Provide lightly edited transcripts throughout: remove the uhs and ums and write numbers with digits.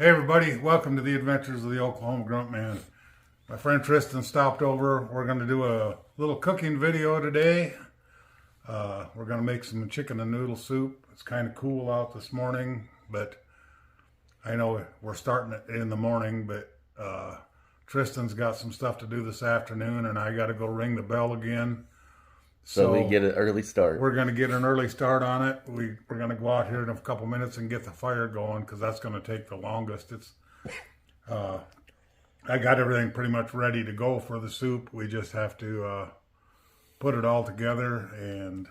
Hey everybody, welcome to the adventures of the Oklahoma Gruntman. My friend Tristan stopped over. We're going to do a little cooking video today. We're going to make some chicken and noodle soup. It's kind of cool out this morning, but I know we're starting it in the morning, but Tristan's got some stuff to do this afternoon and I got to go ring the bell again. So we get an early start. We're going to get an early start on it. We're going to go out here in a couple minutes and get the fire going because that's going to take the longest. I got everything pretty much ready to go for the soup. We just have to put it all together and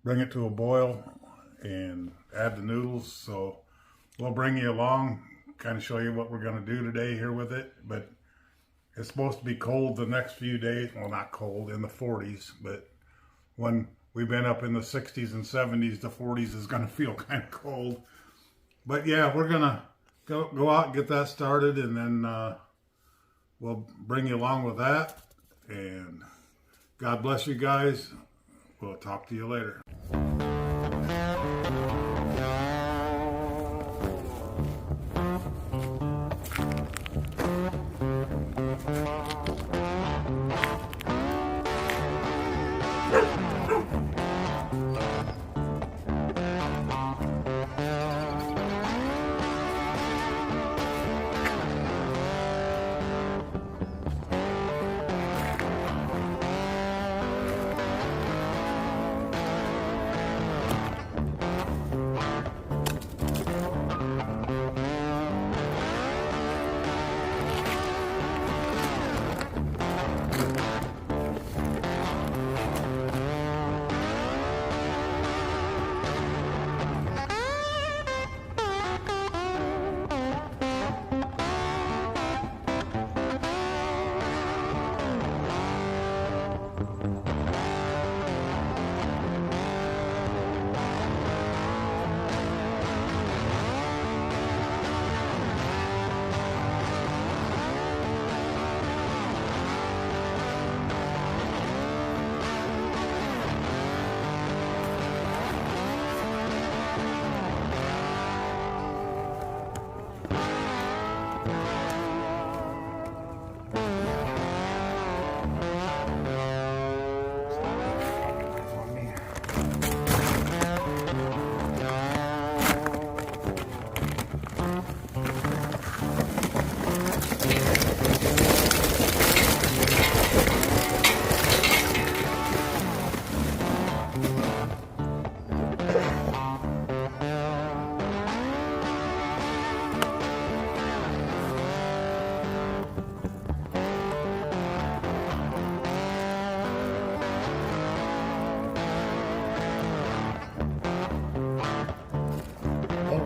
bring it to a boil and add the noodles. So we'll bring you along, kind of show you what we're going to do today here with it. But it's supposed to be cold the next few days. Well, not cold, in the 40s, but when we've been up in the 60s and 70s, the 40s is going to feel kind of cold. But yeah, we're going to go out and get that started, and then we'll bring you along with that. And God bless you guys. We'll talk to you later.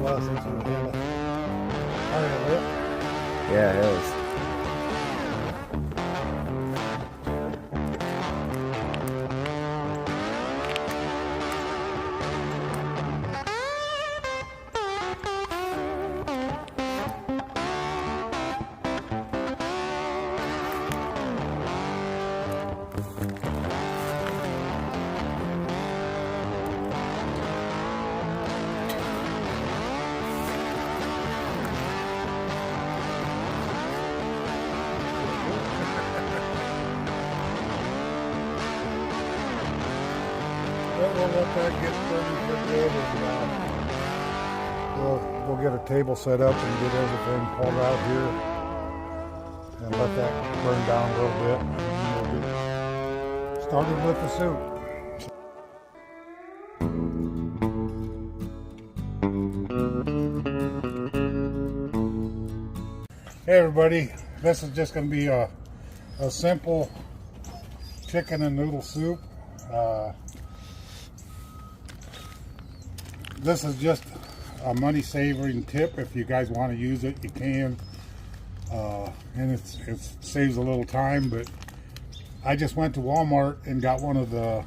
Since we had a fire lit. Yeah, it is. We'll let that get pretty good, and we'll get a table set up and get everything pulled out here and let that burn down a little bit, and we'll get started with the soup. Hey everybody, this is just going to be a simple chicken and noodle soup. This is just a money saving tip. If you guys want to use it, you can, and it saves a little time. But I just went to Walmart and got one of the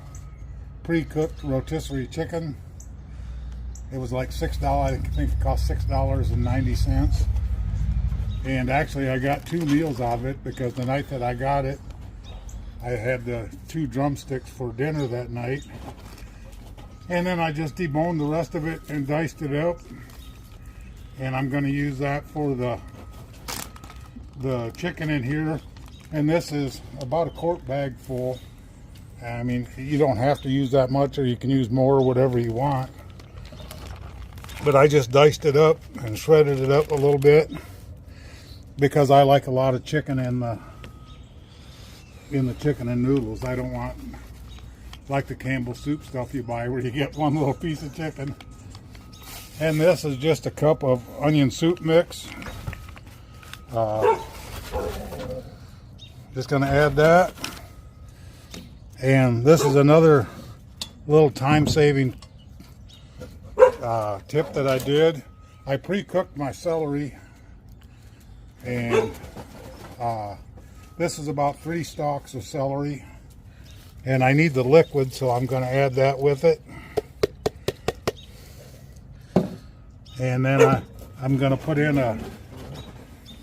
pre-cooked rotisserie chicken. It was like $6. I think it cost $6.90. And actually I got 2 meals of it because the night that I got it, I had the 2 drumsticks for dinner that night. And then I just deboned the rest of it and diced it up and I'm going to use that for the chicken in here. And this is about a quart bag full. I mean, you don't have to use that much, or you can use more, whatever you want. But I just diced it up and shredded it up a little bit because I like a lot of chicken in the chicken and noodles. I don't want like the Campbell soup stuff you buy where you get one little piece of chicken. And this is just a cup of onion soup mix. Just going to add that. And this is another little time-saving tip that I did. I pre-cooked my celery, and this is about 3 stalks of celery, and I need the liquid, so I'm going to add that with it. And then I'm going to put in a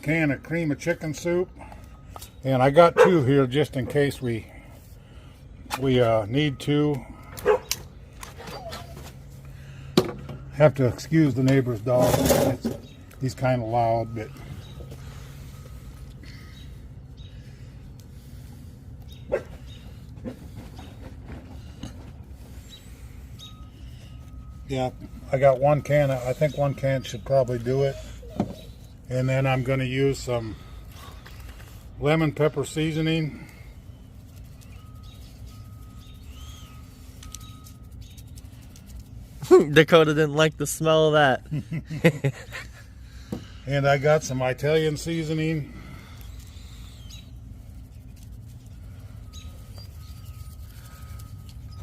can of cream of chicken soup, and I got 2 here just in case we need to. Have to excuse the neighbor's dog. He's kind of loud, but yeah, I got 1 can. I think 1 can should probably do it. And then I'm going to use some lemon pepper seasoning. Dakota didn't like the smell of that. And I got some Italian seasoning.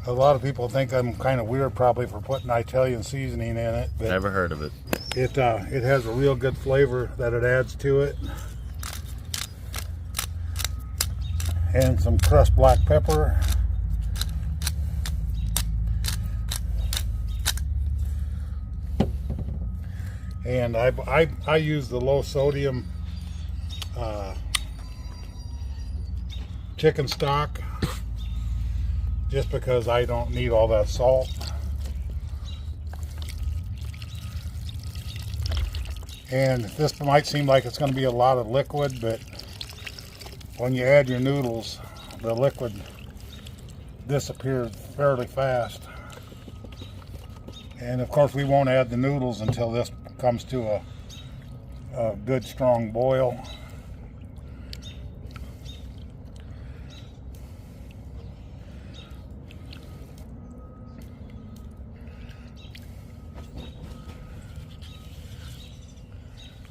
A lot of people think I'm kind of weird probably for putting Italian seasoning in it. But never heard of it. It has a real good flavor that it adds to it. And some crushed black pepper. And I use the low sodium chicken stock just because I don't need all that salt. And this might seem like it's going to be a lot of liquid, but when you add your noodles, the liquid disappears fairly fast. And of course we won't add the noodles until this comes to a good strong boil.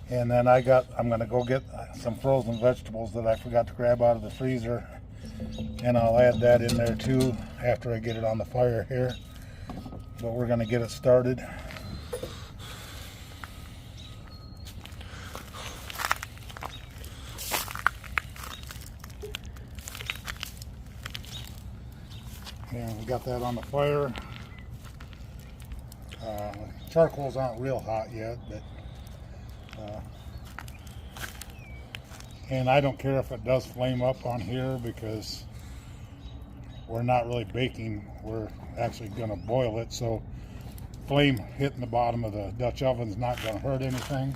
And then I'm going to go get some frozen vegetables that I forgot to grab out of the freezer, and I'll add that in there too after I get it on the fire here. But we're going to get it started. And we got that on the fire. Charcoals aren't real hot yet, but and I don't care if it does flame up on here because we're not really baking, we're actually going to boil it, so flame hitting the bottom of the Dutch oven is not going to hurt anything.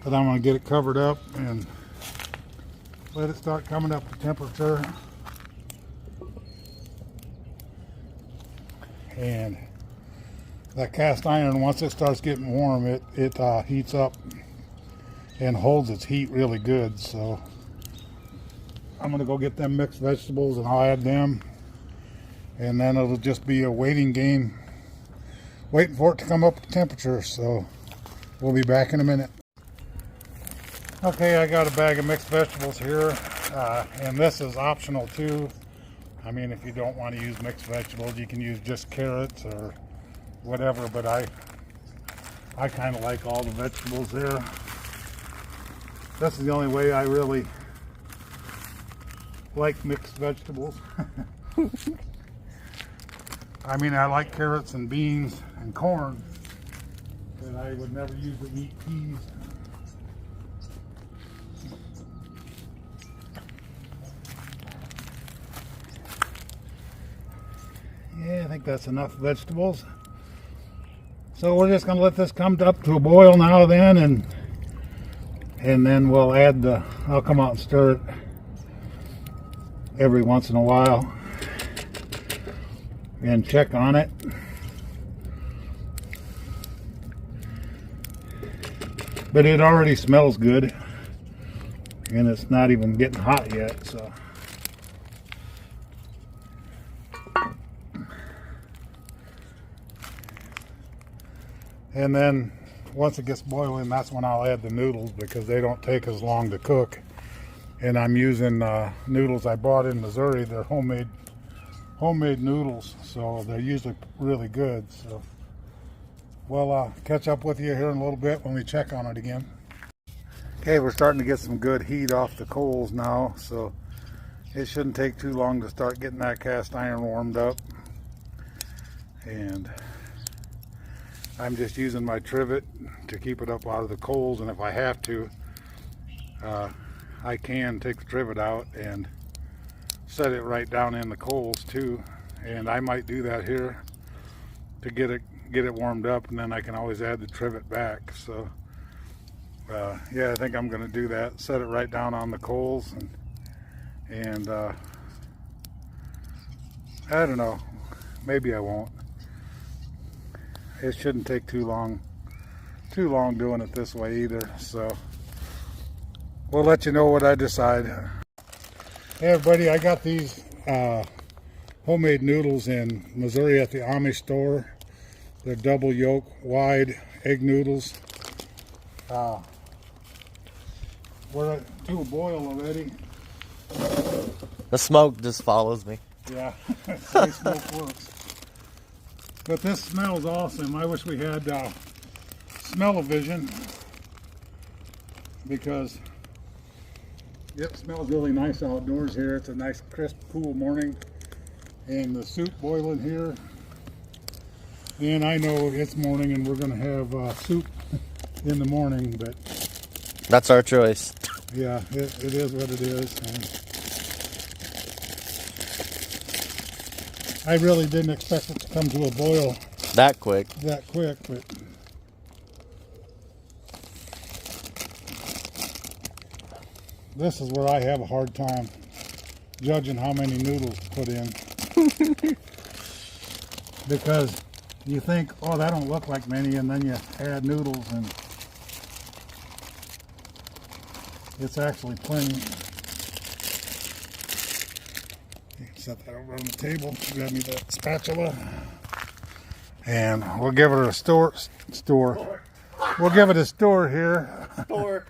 But I'm going to get it covered up and let it start coming up to temperature. And that cast iron, once it starts getting warm, it heats up and holds its heat really good. So I'm going to go get them mixed vegetables and I'll add them. And then it'll just be a waiting game, waiting for it to come up to temperature. So we'll be back in a minute. Okay, I got a bag of mixed vegetables here, and this is optional too. I mean, if you don't want to use mixed vegetables, you can use just carrots or whatever, but I kind of like all the vegetables there. This is the only way I really like mixed vegetables. I mean, I like carrots and beans and corn, but I would never use to eat peas. Yeah, I think that's enough vegetables. So we're just going to let this come up to a boil now then, and then we'll add I'll come out and stir it every once in a while and check on it. But it already smells good, and it's not even getting hot yet, so. And then once it gets boiling, that's when I'll add the noodles, because they don't take as long to cook. And I'm using noodles I bought in Missouri. They're homemade noodles, so they're usually really good. So we'll catch up with you here in a little bit when we check on it again. Okay, we're starting to get some good heat off the coals now, so it shouldn't take too long to start getting that cast iron warmed up. And I'm just using my trivet to keep it up out of the coals, and if I have to, I can take the trivet out and set it right down in the coals too. And I might do that here to get it warmed up, and then I can always add the trivet back. So yeah, I think I'm going to do that. Set it right down on the coals, and I don't know, maybe I won't. It shouldn't take too long doing it this way either, so we'll let you know what I decide. Hey everybody, I got these homemade noodles in Missouri at the Amish store. They're double yolk wide egg noodles. We're to a boil already. The smoke just follows me. Yeah, say smoke works. But this smells awesome. I wish we had smell-o-vision, because it smells really nice outdoors here. It's a nice, crisp, cool morning, and the soup boiling here. And I know it's morning, and we're going to have soup in the morning, but that's our choice. Yeah, it is what it is. And I really didn't expect it to come to a boil that quick, but this is where I have a hard time judging how many noodles to put in. Because you think, oh, that don't look like many, and then you add noodles and it's actually plenty. Set that over on the table. Grab me that spatula, and we'll give it a store. We'll give it a store here. Store.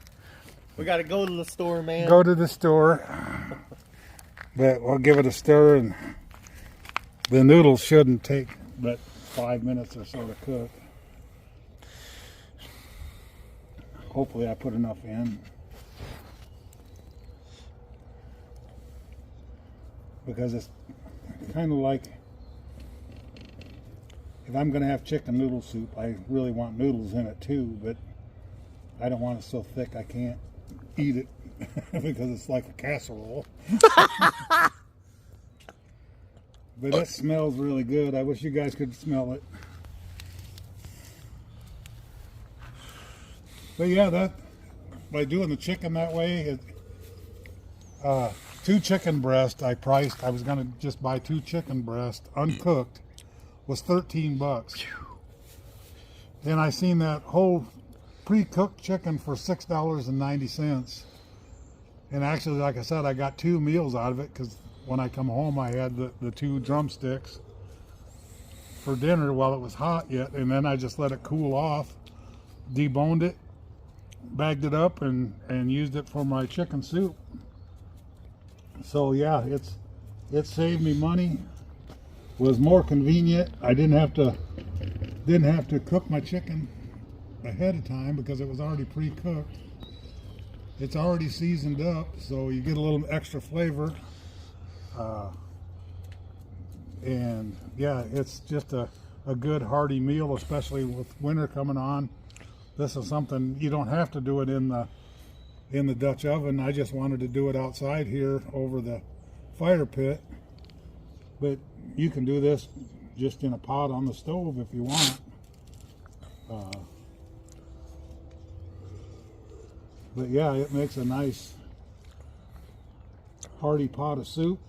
We gotta go to the store, man. Go to the store. But we'll give it a stir, and the noodles shouldn't take but 5 minutes or so to cook. Hopefully I put enough in, because it's kind of like, if I'm going to have chicken noodle soup, I really want noodles in it too, but I don't want it so thick I can't eat it because it's like a casserole. But it smells really good. I wish you guys could smell it. But yeah, that, by doing the chicken that way, 2 chicken breasts I was going to just buy 2 chicken breasts uncooked, was $13. And I seen that whole pre-cooked chicken for $6.90. And actually, like I said, I got 2 meals out of it, because when I come home I had the 2 drumsticks for dinner while it was hot yet, and then I just let it cool off, deboned it, bagged it up, and used it for my chicken soup. So yeah, it saved me money, was more convenient. I didn't have to cook my chicken ahead of time, because it was already pre-cooked. It's already seasoned up, so you get a little extra flavor. And yeah, it's just a good hearty meal, especially with winter coming on. This is something you don't have to do it in the Dutch oven. I just wanted to do it outside here over the fire pit. But you can do this just in a pot on the stove if you want. But yeah, it makes a nice hearty pot of soup.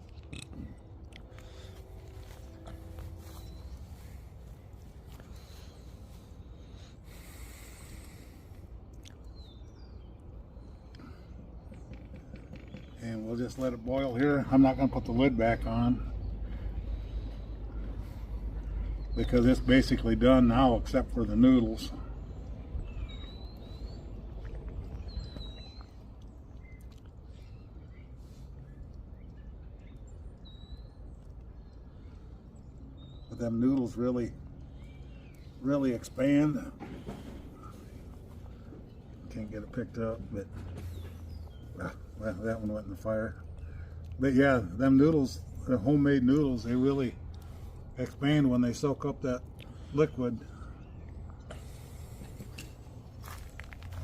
And we'll just let it boil here. I'm not going to put the lid back on because it's basically done now except for the noodles. But them noodles really expand. Can't get it picked up, but well, that one went in the fire. But yeah, them noodles, the homemade noodles, they really expand when they soak up that liquid.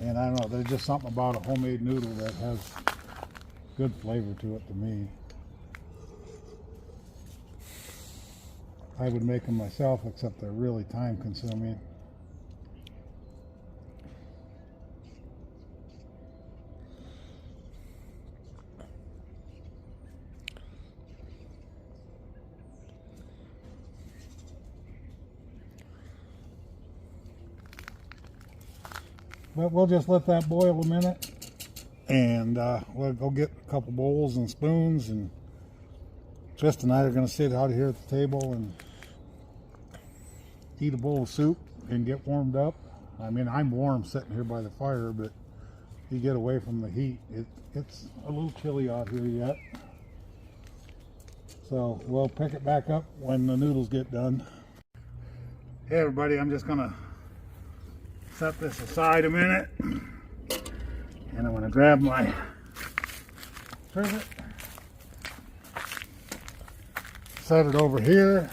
And I don't know, there's just something about a homemade noodle that has good flavor to it to me. I would make them myself, except they're really time consuming. But we'll just let that boil a minute, and we'll go get a couple bowls and spoons, and Tristan and I are going to sit out here at the table and eat a bowl of soup and get warmed up. I mean, I'm warm sitting here by the fire, but you get away from the heat. It's a little chilly out here yet. So we'll pick it back up when the noodles get done. Hey everybody, I'm just going to set this aside a minute, and I'm going to grab my trivet, set it over here,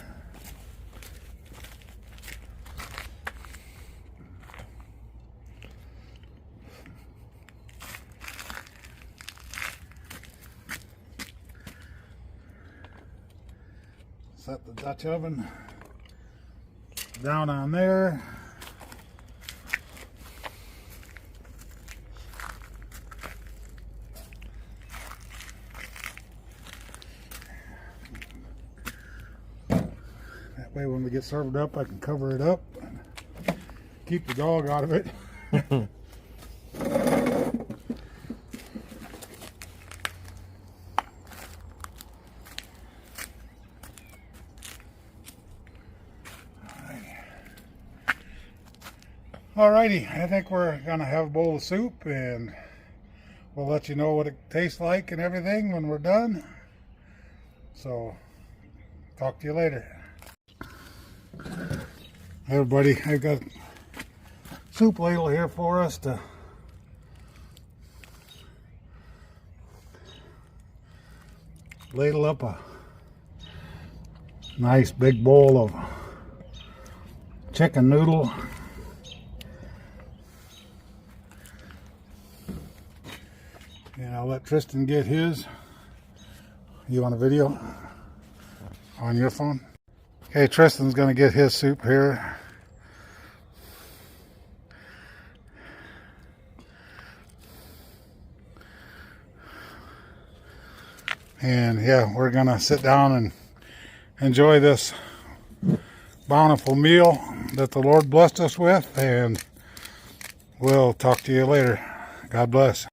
set the Dutch oven down on there. That way when we get served up, I can cover it up, keep the dog out of it. Alrighty, I think we're gonna have a bowl of soup, and we'll let you know what it tastes like and everything when we're done. So, talk to you later. Hey everybody, I've got a soup ladle here for us to ladle up a nice big bowl of chicken noodle. And I'll let Tristan get his. You want a video on your phone? Okay, Tristan's gonna get his soup here. And yeah, we're gonna sit down and enjoy this bountiful meal that the Lord blessed us with, and we'll talk to you later. God bless.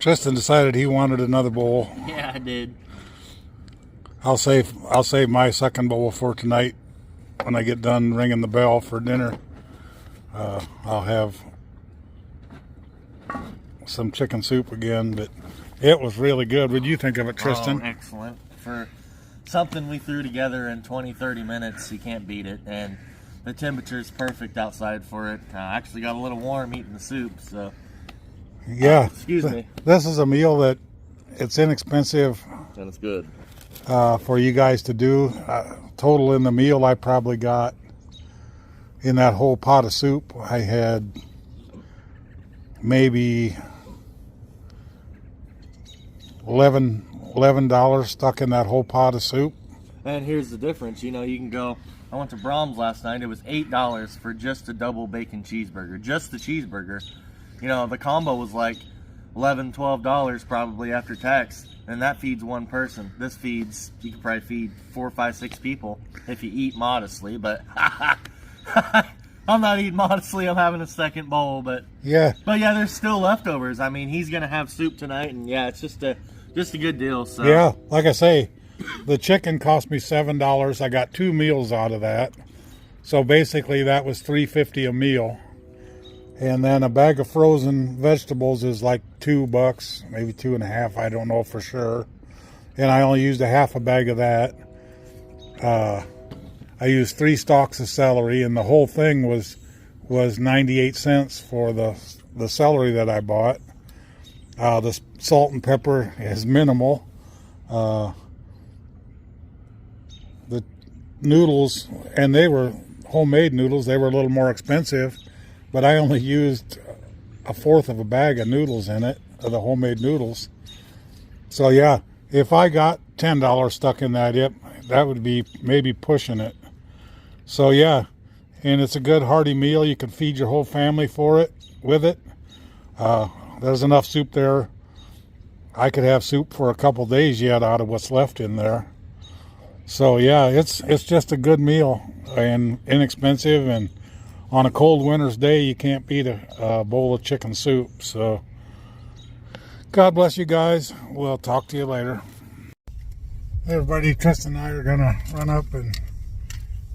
Tristan decided he wanted another bowl. Yeah, I did. I'll save my second bowl for tonight when I get done ringing the bell for dinner. I'll have some chicken soup again, but it was really good. What did you think of it, Tristan? Oh, excellent. For something we threw together in 20-30 minutes, you can't beat it. And the temperature is perfect outside for it. Actually got a little warm eating the soup, so. Yeah. Excuse me. This is a meal that it's inexpensive. And it's good. For you guys to do. Total in the meal, I probably got in that whole pot of soup, I had maybe $11 stuck in that whole pot of soup. And here's the difference. You know, you can go, I went to Brahms last night. It was $8 for just a double bacon cheeseburger. Just the cheeseburger. You know, the combo was like $11, $12 probably after tax. And that feeds one person. This feeds, you could probably feed 4, 5, 6 people if you eat modestly. But I'm not eating modestly. I'm having a second bowl. But yeah, there's still leftovers. I mean, he's gonna have soup tonight, and yeah, it's just a good deal. So yeah, like I say, the chicken cost me $7. I got 2 meals out of that. So basically, that was $3.50 a meal. And then a bag of frozen vegetables is like $2, maybe $2.50. I don't know for sure. And I only used a half a bag of that. I used 3 stalks of celery, and the whole thing was 98 cents for the celery that I bought. The salt and pepper is minimal. The noodles, and they were homemade noodles. They were a little more expensive. But I only used 1/4 of a bag of noodles in it, of the homemade noodles. So yeah, if I got $10 stuck in that would be maybe pushing it. So yeah, and it's a good hearty meal. You can feed your whole family with it. There's enough soup there. I could have soup for a couple days yet out of what's left in there. So yeah, it's just a good meal and inexpensive, and on a cold winter's day, you can't beat a bowl of chicken soup. So, God bless you guys. We'll talk to you later. Hey everybody, Tristan and I are going to run up and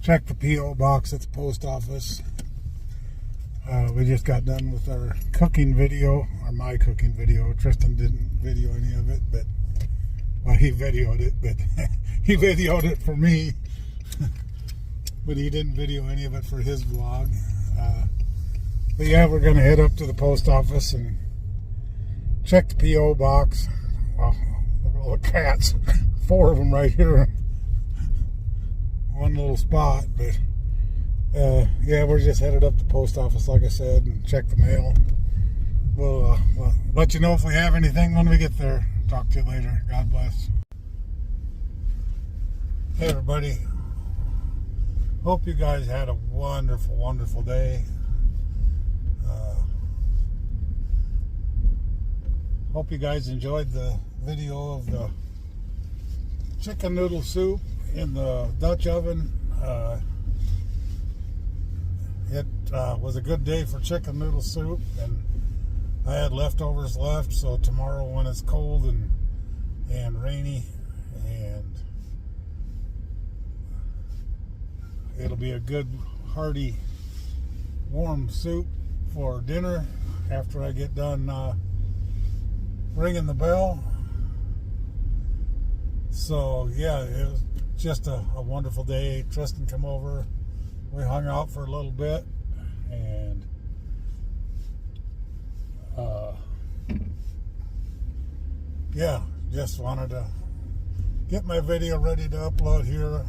check the P.O. box at the post office. We just got done with our cooking video, or my cooking video. Tristan didn't video any of it, but, well, he videoed it, but he videoed it for me. But he didn't video any of it for his vlog. But yeah, we're going to head up to the post office and check the P.O. box. Well, look at all the cats. 4 of them right here. One little spot. But yeah, we're just headed up to the post office, like I said, and check the mail. We'll let you know if we have anything when we get there. Talk to you later. God bless. Hey everybody. Hope you guys had a wonderful, wonderful day. Hope you guys enjoyed the video of the chicken noodle soup in the Dutch oven. It was a good day for chicken noodle soup, and I had leftovers left, so tomorrow when it's cold and rainy, and it'll be a good hearty warm soup for dinner after I get done ringing the bell. So yeah, it was just a wonderful day. Tristan come over, we hung out for a little bit, and yeah, just wanted to get my video ready to upload here.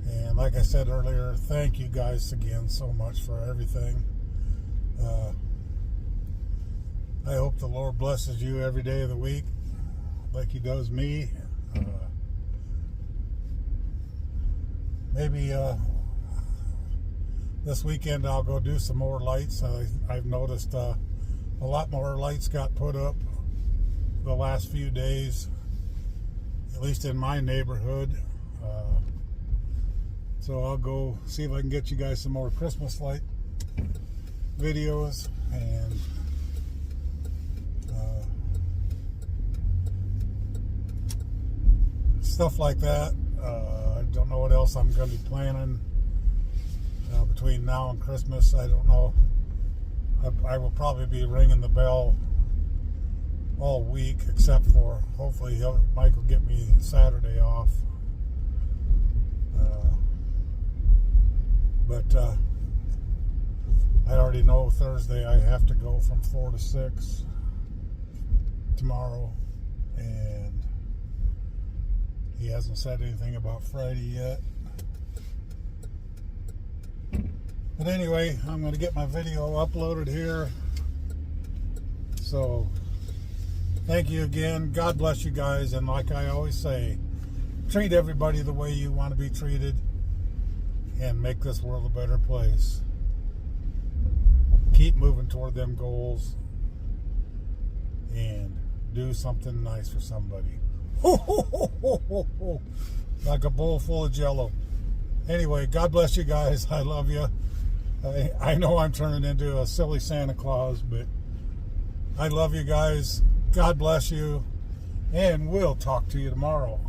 And like I said earlier, thank you guys again so much for everything. I hope the Lord blesses you every day of the week like he does me. Maybe this weekend I'll go do some more lights. I've noticed a lot more lights got put up the last few days, at least in my neighborhood. So I'll go see if I can get you guys some more Christmas light videos, and stuff like that. I don't know what else I'm going to be planning between now and Christmas. I don't know. I will probably be ringing the bell all week, except for hopefully Mike will get me Saturday off. But I already know Thursday I have to go from 4 to 6 tomorrow, and he hasn't said anything about Friday yet. But anyway, I'm going to get my video uploaded here. So thank you again. God bless you guys. And like I always say, treat everybody the way you want to be treated and make this world a better place. Keep moving toward them goals and do something nice for somebody. Ho, ho, ho, ho, ho, ho. Like a bowl full of Jello. Anyway, God bless you guys. I love you. I know I'm turning into a silly Santa Claus, but I love you guys. God bless you. And we'll talk to you tomorrow.